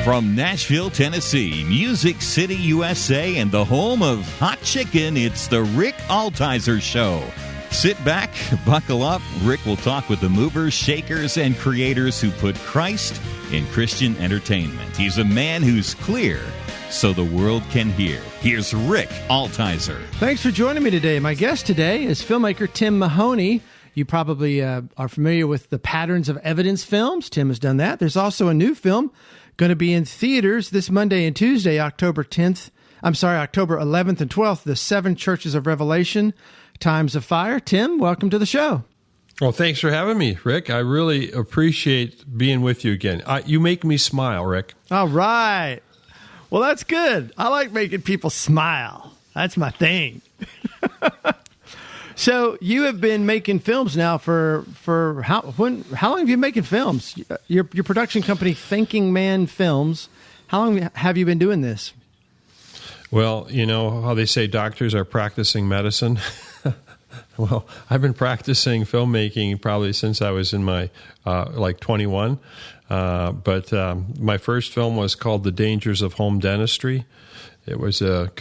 From Nashville, Tennessee, Music City, USA, and the home of hot chicken, it's the Rick Altizer Show. Sit back, buckle up. Rick will talk with the movers, shakers, and creators who put Christ in Christian entertainment. He's a man who's clear so the world can hear. Here's Rick Altizer. Thanks for joining me today. My guest today is filmmaker Tim Mahoney. You probably are familiar with the Patterns of Evidence films. Tim has done that. There's also a new film going to be in theaters this Monday and Tuesday, October 11th and 12th, The Seven Churches of Revelation, Times of Fire. Tim, welcome to the show. Well, thanks for having me, Rick. I really appreciate being with you again. You make me smile, Rick. All right. Well, that's good. I like making people smile. That's my thing. So you have been making films now for how long have you been making films? Your production company, Thinking Man Films. How long have you been doing this? Well, you know how they say doctors are practicing medicine? Well, I've been practicing filmmaking probably since I was in my 21. But my first film was called The Dangers of Home Dentistry. It was a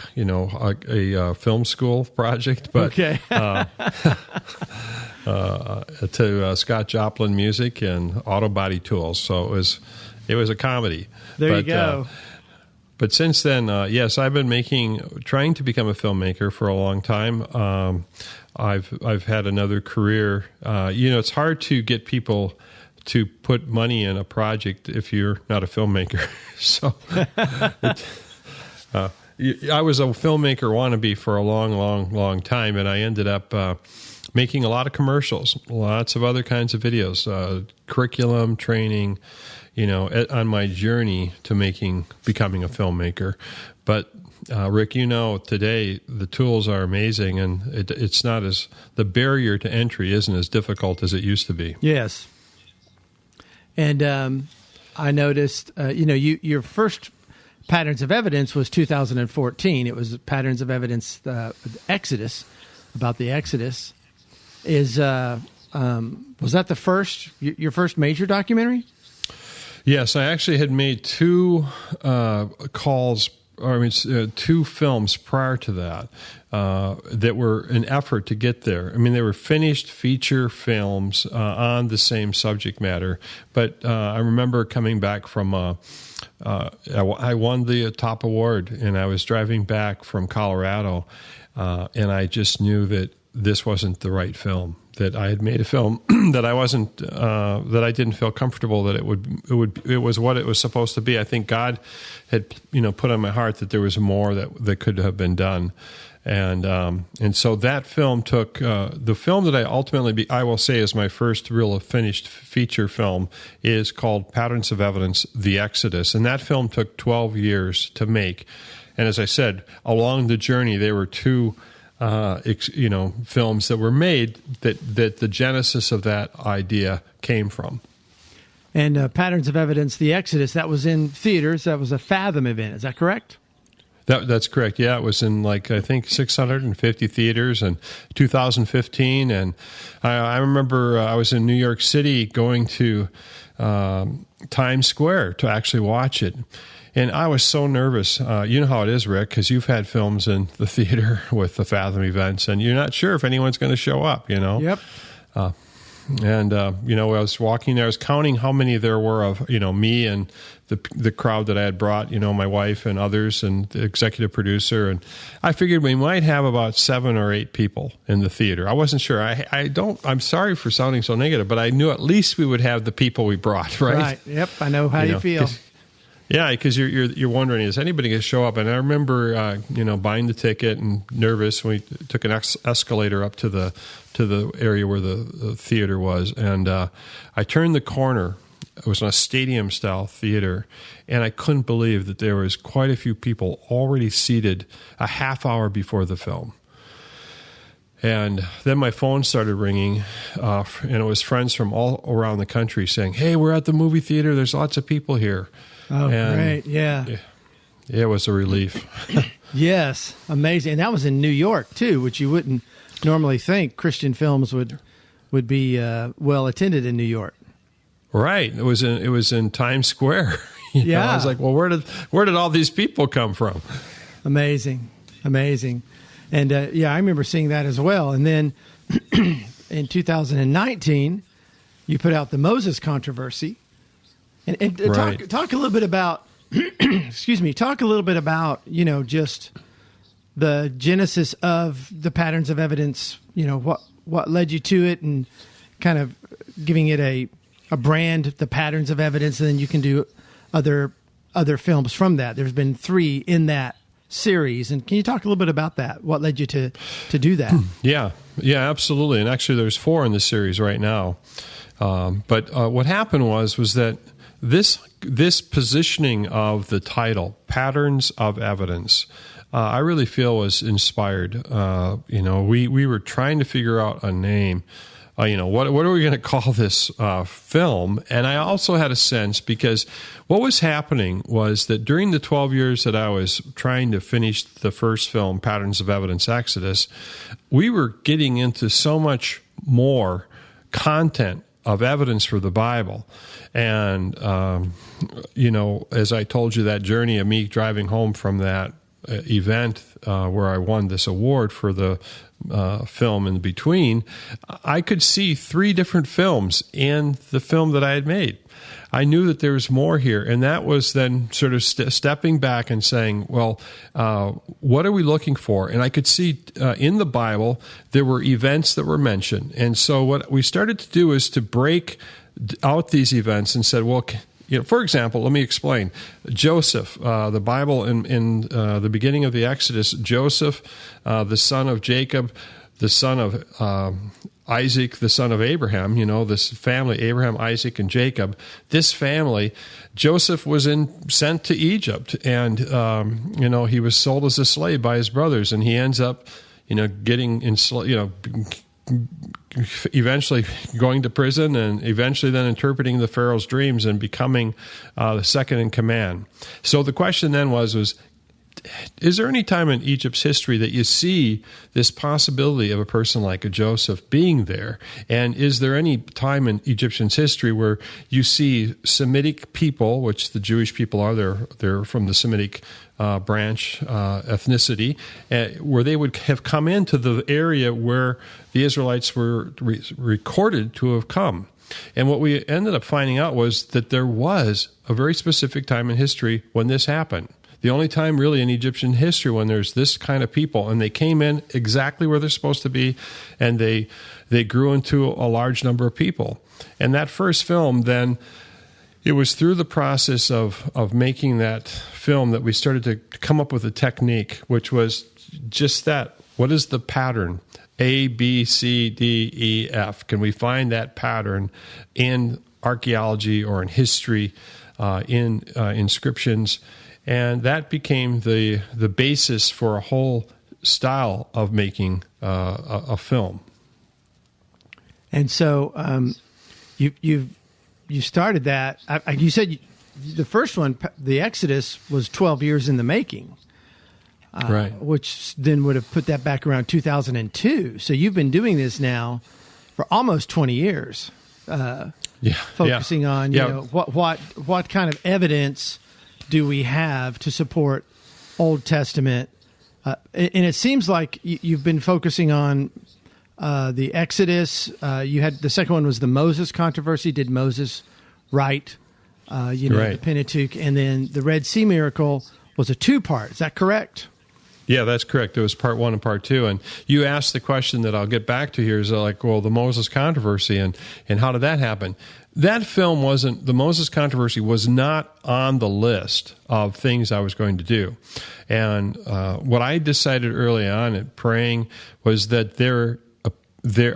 film school project, but okay. To Scott Joplin music and auto body tools. So it was a comedy. You go. But since then, yes, I've been trying to become a filmmaker for a long time. I've had another career. It's hard to get people to put money in a project if you're not a filmmaker. So I was a filmmaker wannabe for a long time, and I ended up making a lot of commercials, lots of other kinds of videos, curriculum, training, on my journey to becoming a filmmaker. But Rick, today the tools are amazing, and it's not the barrier to entry isn't as difficult as it used to be. Yes. And I noticed, your first Patterns of Evidence was 2014. It was Patterns of Evidence, Exodus, about the Exodus. Was that your first major documentary? Yes, I actually had made two films prior to that that were an effort to get there. I mean, they were finished feature films on the same subject matter. But I remember coming back from I won the top award, and I was driving back from Colorado, and I just knew that this wasn't the right film. That I had made a film that I wasn't, that I didn't feel comfortable that it was what it was supposed to be. I think God had, put on my heart that there was more that could have been done, and so that film took the film that I will say is my first real finished feature film is called Patterns of Evidence: The Exodus, and that film took 12 years to make, and as I said, along the journey there were two. Films that were made that the genesis of that idea came from. And Patterns of Evidence, The Exodus, that was in theaters. That was a Fathom event. Is that correct? That's correct. Yeah, it was in I think 650 theaters in 2015. And I remember I was in New York City going to Times Square to actually watch it. And I was so nervous. You know how it is, Rick, because you've had films in the theater with the Fathom events, and you're not sure if anyone's going to show up, Yep. I was walking there. I was counting how many there were of, me and the crowd that I had brought, my wife and others and the executive producer. And I figured we might have about 7 or 8 people in the theater. I wasn't sure. I'm sorry for sounding so negative, but I knew at least we would have the people we brought, right? Right. Yep. I know how you feel. Yeah, because you're wondering, is anybody going to show up? And I remember, buying the ticket and nervous. We took an escalator up to the area where the theater was, and I turned the corner. It was in a stadium-style theater, and I couldn't believe that there was quite a few people already seated a half hour before the film. And then my phone started ringing, and it was friends from all around the country saying, "Hey, we're at the movie theater. There's lots of people here." Oh, great. Yeah. It was a relief. Yes. Amazing. And that was in New York, too, which you wouldn't normally think Christian films would well attended in New York. Right. It was in Times Square. Yeah. I was like, well, where did all these people come from? Amazing. And I remember seeing that as well. And then in 2019, you put out the Moses controversy. And Right. talk a little bit about, excuse me, talk a little bit about, just the genesis of the patterns of evidence, what led you to it, and kind of giving it a brand, the patterns of evidence, and then you can do other films from that. There's been 3 in that series. And can you talk a little bit about that? What led you to do that? Yeah, absolutely. And actually there's 4 in the series right now. But what happened was that this positioning of the title, Patterns of Evidence, I really feel was inspired. We were trying to figure out a name. What are we going to call this film? And I also had a sense, because what was happening was that during the 12 years that I was trying to finish the first film, Patterns of Evidence, Exodus, we were getting into so much more content of evidence for the Bible. And, as I told you, that journey of me driving home from that event where I won this award for the film in between, I could see 3 different films in the film that I had made. I knew that there was more here, and that was then sort of stepping back and saying, well, what are we looking for? And I could see in the Bible there were events that were mentioned. And so what we started to do is to break out these events and said, well, for example, let me explain. Joseph, the Bible in the beginning of the Exodus, Joseph, the son of Jacob, the son of Isaac, the son of Abraham, this family, Abraham, Isaac, and Jacob, this family, Joseph was sent to Egypt, and, he was sold as a slave by his brothers, and he ends up, getting eventually going to prison, and eventually then interpreting the Pharaoh's dreams and becoming the second in command. So the question then was, is there any time in Egypt's history that you see this possibility of a person like a Joseph being there? And is there any time in Egyptian history where you see Semitic people, which the Jewish people are, they're from the Semitic branch ethnicity, where they would have come into the area where the Israelites were recorded to have come? And what we ended up finding out was that there was a very specific time in history when this happened. The only time really in Egyptian history when there's this kind of people, and they came in exactly where they're supposed to be, and they grew into a large number of people. And that first film, then, it was through the process of making that film that we started to come up with a technique, which was just that. What is the pattern? A, B, C, D, E, F. Can we find that pattern in archaeology or in history, in inscriptions? And that became the basis for a whole style of making a film. And so you started that. You said the first one, the Exodus, was 12 years in the making, right? Which then would have put that back around 2002. So you've been doing this now for almost 20 years. Focusing on what kind of evidence do we have to support Old Testament? And it seems like you've been focusing on the Exodus. You had the second one was the Moses controversy. Did Moses write, right. the Pentateuch? And then the Red Sea miracle was a 2-part. Is that correct? Yeah, that's correct. It was part 1 and part 2. And you asked the question that I'll get back to here is like, well, the Moses controversy and how did that happen? That film the Moses controversy was not on the list of things I was going to do. And what I decided early on at praying was that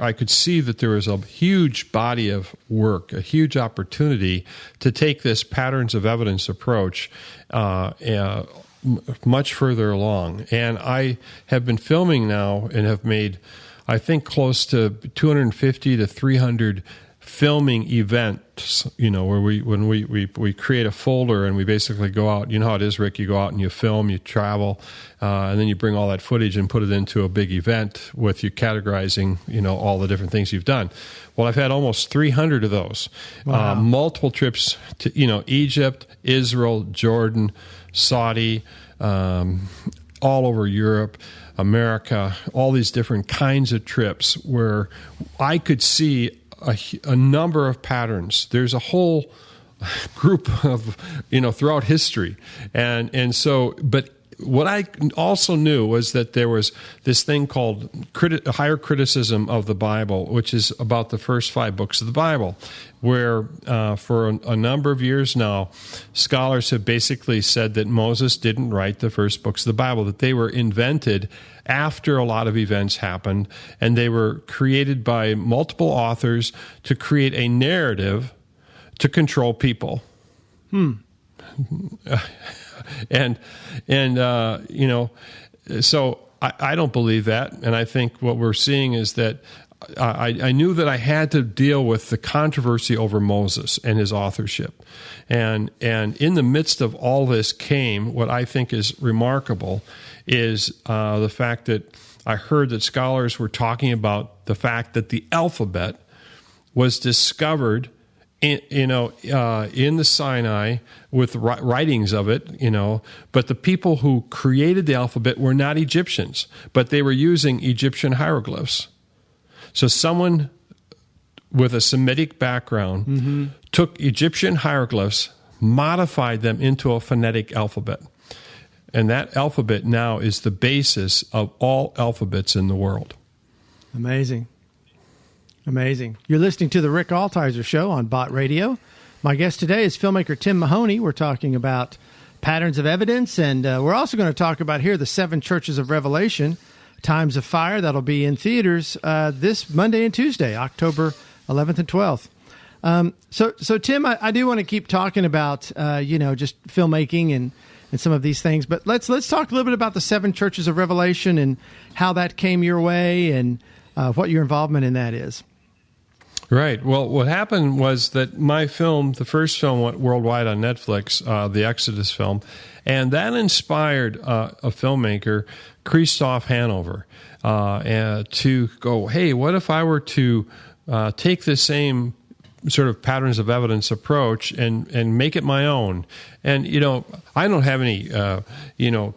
I could see that there was a huge body of work, a huge opportunity to take this patterns of evidence approach much further along. And I have been filming now and have made, I think, close to 250 to 300 filming events, where we create a folder and we basically go out. You know how it is, Rick. You go out and you film, you travel, and then you bring all that footage and put it into a big event with you categorizing, all the different things you've done. Well, I've had almost 300 of those. Wow. Multiple trips to, Egypt, Israel, Jordan, Saudi, all over Europe, America, all these different kinds of trips where I could see a number of patterns. There's a whole group of, throughout history. And so, but what I also knew was that there was this thing called higher criticism of the Bible, which is about the first 5 books of the Bible, where for a number of years now, scholars have basically said that Moses didn't write the first books of the Bible, that they were invented after a lot of events happened, and they were created by multiple authors to create a narrative to control people. So I don't believe that, and I think what we're seeing is that I knew that I had to deal with the controversy over Moses and his authorship, and in the midst of all this came what I think is remarkable is the fact that I heard that scholars were talking about the fact that the alphabet was discovered in the Sinai with writings of it, but the people who created the alphabet were not Egyptians, but they were using Egyptian hieroglyphs. So someone with a Semitic background took Egyptian hieroglyphs, modified them into a phonetic alphabet. And that alphabet now is the basis of all alphabets in the world. Amazing. Amazing. You're listening to the Rick Altizer Show on Bot Radio. My guest today is filmmaker Tim Mahoney. We're talking about patterns of evidence, and we're also going to talk about here the 7 churches of Revelation, Times of Fire. That'll be in theaters this Monday and Tuesday, October 11th and 12th. So Tim, I do want to keep talking about, just filmmaking and some of these things, but let's talk a little bit about the 7 churches of Revelation and how that came your way and what your involvement in that is. Right. Well, what happened was that my film, the first film, went worldwide on Netflix, the Exodus film, and that inspired a filmmaker, Christoph Hanover, to go, hey, what if I were to take the same sort of patterns of evidence approach and make it my own? And, I don't have any,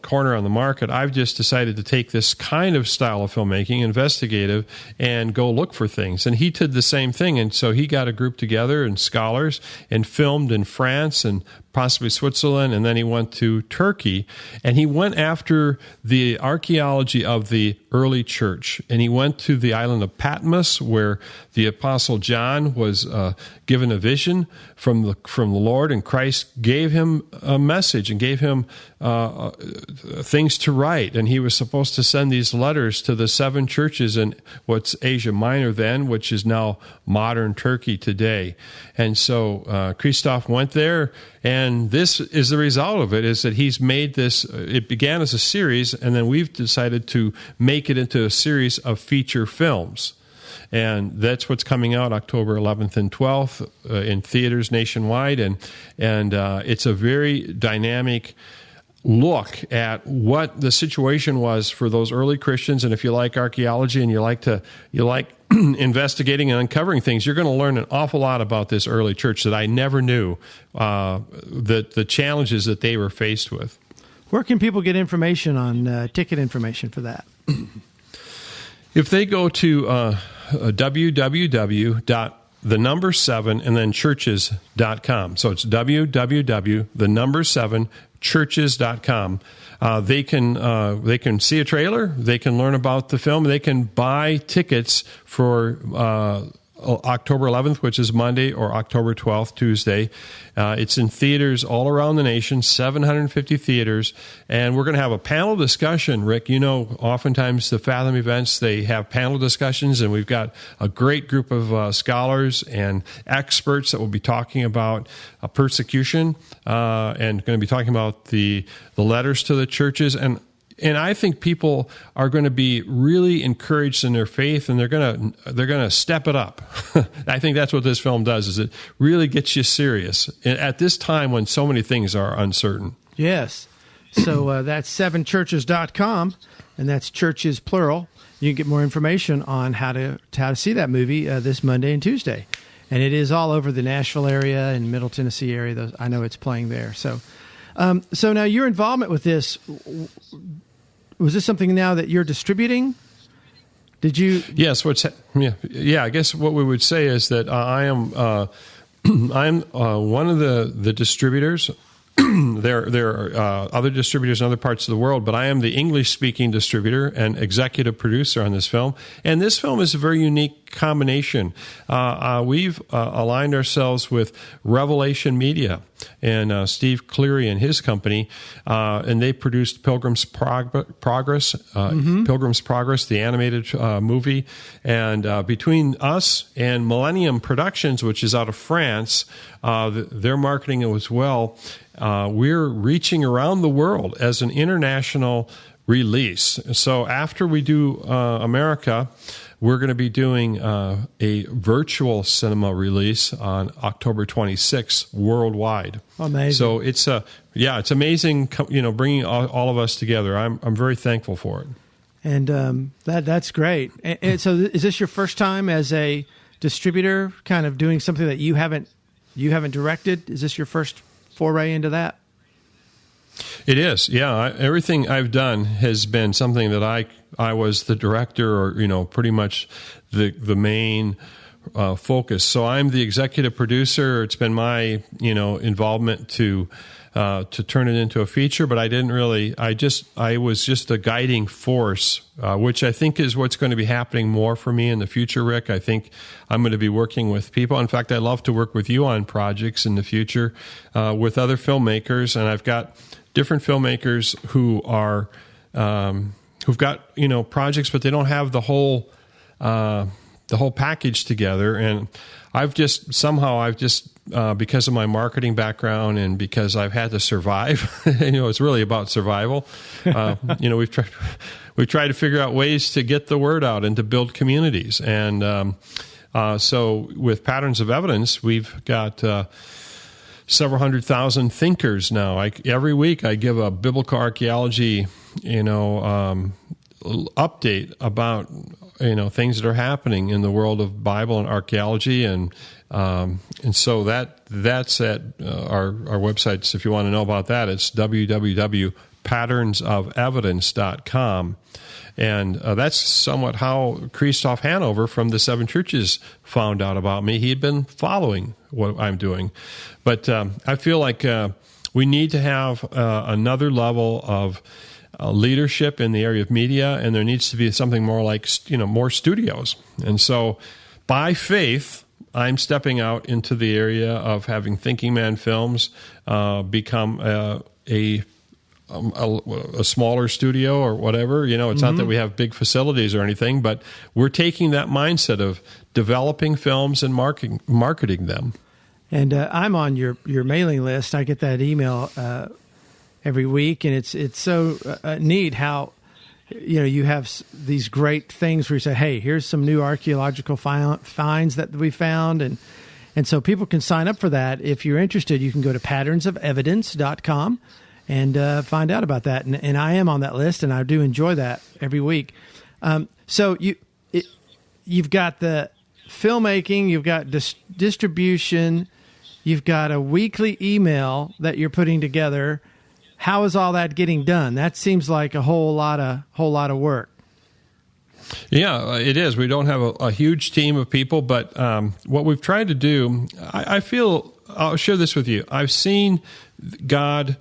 corner on the market. I've just decided to take this kind of style of filmmaking, investigative, and go look for things. And he did the same thing. And so he got a group together and scholars and filmed in France and possibly Switzerland, and then he went to Turkey, and he went after the archaeology of the early church. And he went to the island of Patmos, where the Apostle John was given a vision from the Lord, and Christ gave him a message and gave him things to write. And he was supposed to send these letters to the 7 churches in what's Asia Minor then, which is now modern Turkey today. And so Christoph went there, and this is the result of it, is that he's made this, it began as a series, and then we've decided to make it into a series of feature films. And that's what's coming out October 11th and 12th in theaters nationwide. And it's a very dynamic look at what the situation was for those early Christians. And if you like archaeology and you like investigating and uncovering things, you're going to learn an awful lot about this early church that I never knew, the challenges that they were faced with. Where can people get information on ticket information for that? If they go to www.7 and then churches.com. So it's www.7churches.com. They can see a trailer, they can learn about the film, they can buy tickets for October 11th, which is Monday, or October 12th, Tuesday. It's in theaters all around the nation, 750 theaters, and we're going to have a panel discussion. Rick, oftentimes the Fathom events, they have panel discussions, and we've got a great group of scholars and experts that will be talking about persecution and going to be talking about the letters to the churches. And And I think people are going to be really encouraged in their faith, and they're going to step it up. I think that's what this film does, is it really gets you serious at this time when so many things are uncertain. Yes. So that's 7churches.com, and that's churches plural. You can get more information on how to see that movie this Monday and Tuesday. And it is all over the Nashville area and Middle Tennessee area. I know it's playing there. So now your involvement with this, was this something now that you're distributing? Did you? Yes. I guess what we would say is that I am I'm one of the distributors. There are other distributors in other parts of the world, but I am the English-speaking distributor and executive producer on this film. And this film is a very unique combination. We've aligned ourselves with Revelation Media and Steve Cleary and his company, and they produced Pilgrim's Progress, the animated movie. And between us and Millennium Productions, which is out of France, they're marketing it as well. We're reaching around the world as an international release. So after we do America, we're going to be doing a virtual cinema release on October 26th worldwide. Amazing. So it's amazing, bringing all of us together. I'm very thankful for it. And that's great. And so is this your first time as a distributor, kind of doing something that you haven't directed? Is this your first foray into that? It is, yeah. Everything I've done has been something that I was the director, or pretty much the main focus. So I'm the executive producer. It's been my involvement to turn it into a feature, but I didn't really. I was just a guiding force, which I think is what's going to be happening more for me in the future, Rick. I think I'm going to be working with people. In fact, I'd love to work with you on projects in the future with other filmmakers, and I've got different filmmakers who are who've got projects, but they don't have the whole package together. And I've just because of my marketing background and because I've had to survive, it's really about survival. We've tried to figure out ways to get the word out and to build communities. And so with Patterns of Evidence, we've got several 100,000 thinkers now. Every week I give a biblical archaeology, update about things that are happening in the world of Bible and archaeology, and so that's at our websites. If you want to know about that, it's www.patternsofevidence.com. And that's somewhat how Christoph Hanover from the Seven Churches found out about me. He had been following what I'm doing. But I feel like we need to have another level of leadership in the area of media, and there needs to be something more like, more studios. And so by faith, I'm stepping out into the area of having Thinking Man Films become a smaller studio or whatever. It's not that we have big facilities or anything, but we're taking that mindset of developing films and marketing them. And I'm on your mailing list. I get that email every week, and it's so neat how you have these great things where you say, hey, here's some new archaeological finds that we found, and so people can sign up for that. If you're interested, you can go to patternsofevidence.com and find out about that. And I am on that list, and I do enjoy that every week. So you've got the filmmaking, you've got distribution, you've got a weekly email that you're putting together. How is all that getting done? That seems like a whole lot of work. Yeah, it is. We don't have a huge team of people, but what we've tried to do, I feel, I'll share this with you. I've seen God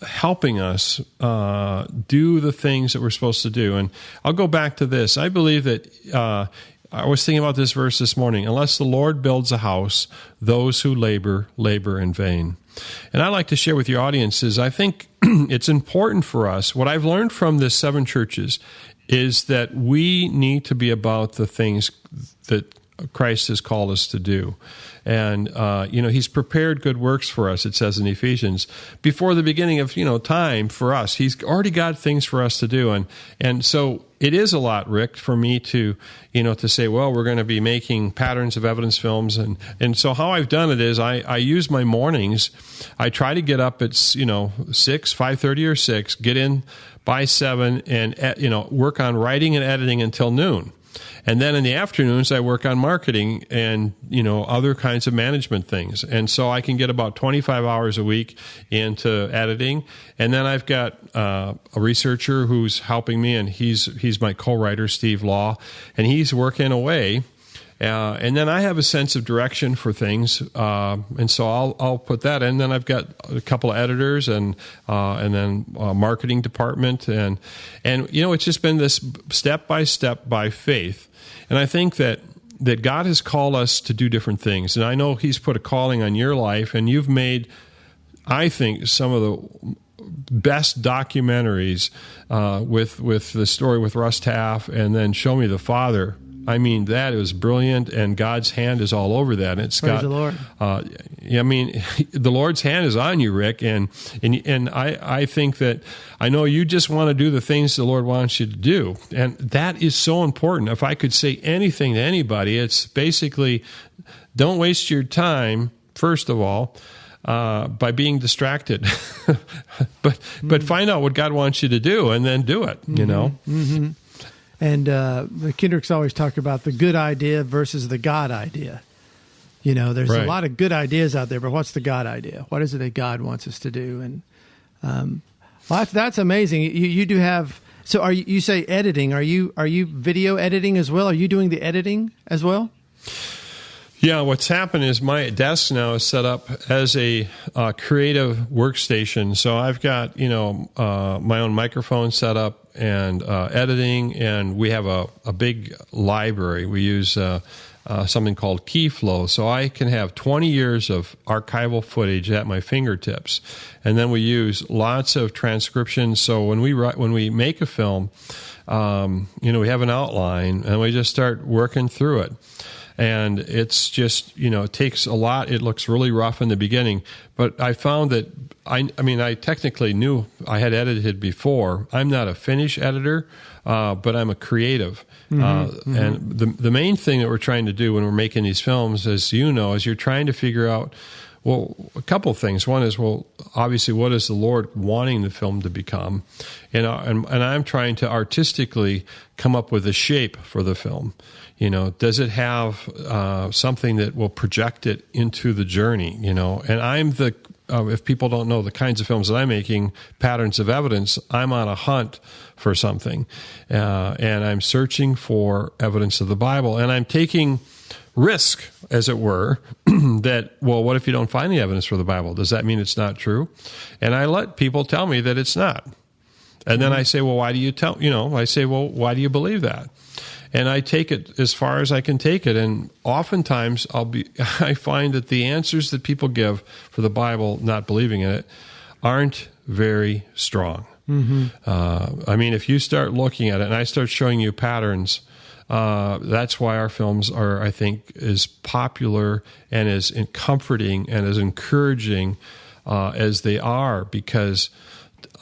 helping us do the things that we're supposed to do. And I'll go back to this. I believe that I was thinking about this verse this morning. Unless the Lord builds a house, those who labor in vain. And I'd like to share with your audiences, I think it's important for us. What I've learned from the Seven Churches is that we need to be about the things that Christ has called us to do. And, he's prepared good works for us, it says in Ephesians, before the beginning of, time for us. He's already got things for us to do. And so it is a lot, Rick, for me to say, well, we're going to be making patterns of evidence films. And so how I've done it is I use my mornings. I try to get up at, 6, 5:30 or 6, get in by 7 and, work on writing and editing until noon. And then in the afternoons, I work on marketing and, other kinds of management things. And so I can get about 25 hours a week into editing. And then I've got a researcher who's helping me, and he's my co-writer, Steve Law, and he's working away. And then I have a sense of direction for things, and so I'll put that in. Then I've got a couple of editors and then a marketing department, and it's just been this step by step by faith. And I think that God has called us to do different things, and I know He's put a calling on your life, and you've made, I think, some of the best documentaries with the story with Russ Taff, and then Show Me the Father. I mean, that is brilliant, and God's hand is all over that. And it's Praise the Lord. The Lord's hand is on you, Rick, and I think that I know you just want to do the things the Lord wants you to do, and that is so important. If I could say anything to anybody, it's basically don't waste your time, first of all, by being distracted, but find out what God wants you to do, and then do it. Mm-hmm. And the Kendricks always talk about the good idea versus the God idea. There's a lot of good ideas out there, but what's the God idea? What is it that God wants us to do? And that's amazing. You do have. So you say editing? Are you video editing as well? Are you doing the editing as well? Yeah, what's happened is my desk now is set up as a creative workstation. So I've got my own microphone set up and editing, and we have a big library. We use something called KeyFlow, so I can have 20 years of archival footage at my fingertips. And then we use lots of transcriptions. So when we make a film, we have an outline, and we just start working through it. And it's just, it takes a lot. It looks really rough in the beginning. But I found that, I technically knew I had edited before. I'm not a finish editor, but I'm a creative. And the main thing that we're trying to do when we're making these films, as you know, is you're trying to figure out, well, a couple of things. One is, obviously, what is the Lord wanting the film to become? And I'm trying to artistically come up with a shape for the film. Does it have something that will project it into the journey? And I'm if people don't know the kinds of films that I'm making, patterns of evidence, I'm on a hunt for something. And I'm searching for evidence of the Bible. And I'm taking risk, as it were, that, what if you don't find the evidence for the Bible? Does that mean it's not true? And I let people tell me that it's not. And then I say, why do you why do you believe that? And I take it as far as I can take it. And oftentimes I find that the answers that people give for the Bible, not believing in it, aren't very strong. If you start looking at it and I start showing you patterns, that's why our films are, I think, as popular and as comforting and as encouraging as they are, because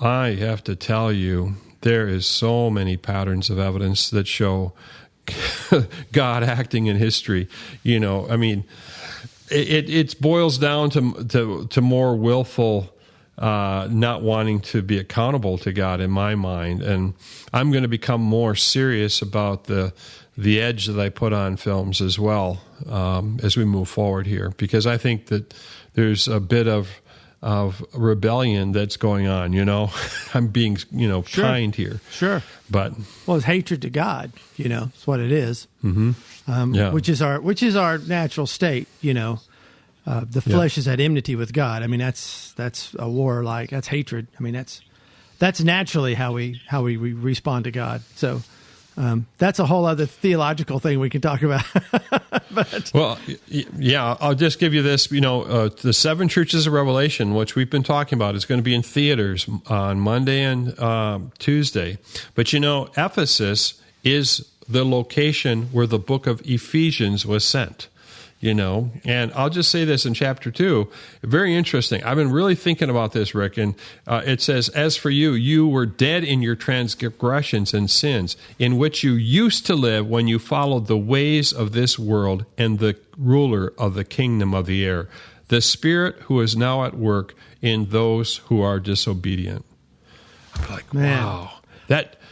I have to tell you, there is so many patterns of evidence that show God acting in history. It boils down to more willful not wanting to be accountable to God in my mind. And I'm going to become more serious about the edge that I put on films as well as we move forward here, because I think that there's a bit of rebellion that's going on. I'm being Sure. kind here, Sure, but it's hatred to God. It's what it is. Which is our natural state. The flesh is at enmity with God. That's a war. That's hatred. That's naturally how we respond to God. So that's a whole other theological thing we can talk about. I'll just give you this. The 7 churches of Revelation, which we've been talking about, is going to be in theaters on Monday and Tuesday. But Ephesus is the location where the book of Ephesians was sent. And I'll just say this in chapter 2, very interesting. I've been really thinking about this, Rick, and it says, as for you, you were dead in your transgressions and sins, in which you used to live when you followed the ways of this world and the ruler of the kingdom of the air, the spirit who is now at work in those who are disobedient. I'm like, Man. wow.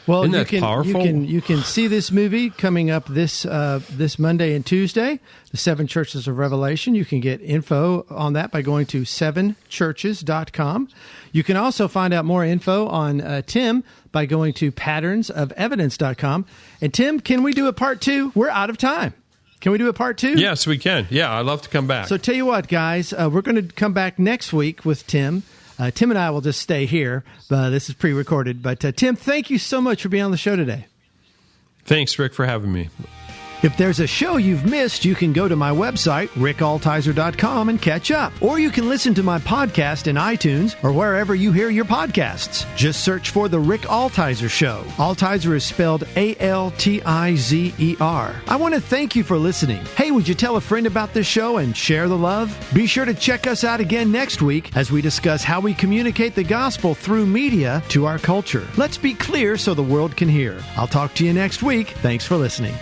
Well, isn't that powerful? You can see this movie coming up this Monday and Tuesday, the 7 Churches of Revelation. You can get info on that by going to 7churches.com. You can also find out more info on Tim by going to patternsofevidence.com. And Tim, can we do a part 2? We're out of time. Can we do a part 2? Yes, we can. Yeah, I'd love to come back. So tell you what, guys, we're going to come back next week with Tim. Tim and I will just stay here. This is pre-recorded. But Tim, thank you so much for being on the show today. Thanks, Rick, for having me. If there's a show you've missed, you can go to my website, rickaltizer.com, and catch up. Or you can listen to my podcast in iTunes or wherever you hear your podcasts. Just search for The Rick Altizer Show. Altizer is spelled Altizer. I want to thank you for listening. Hey, would you tell a friend about this show and share the love? Be sure to check us out again next week as we discuss how we communicate the gospel through media to our culture. Let's be clear so the world can hear. I'll talk to you next week. Thanks for listening.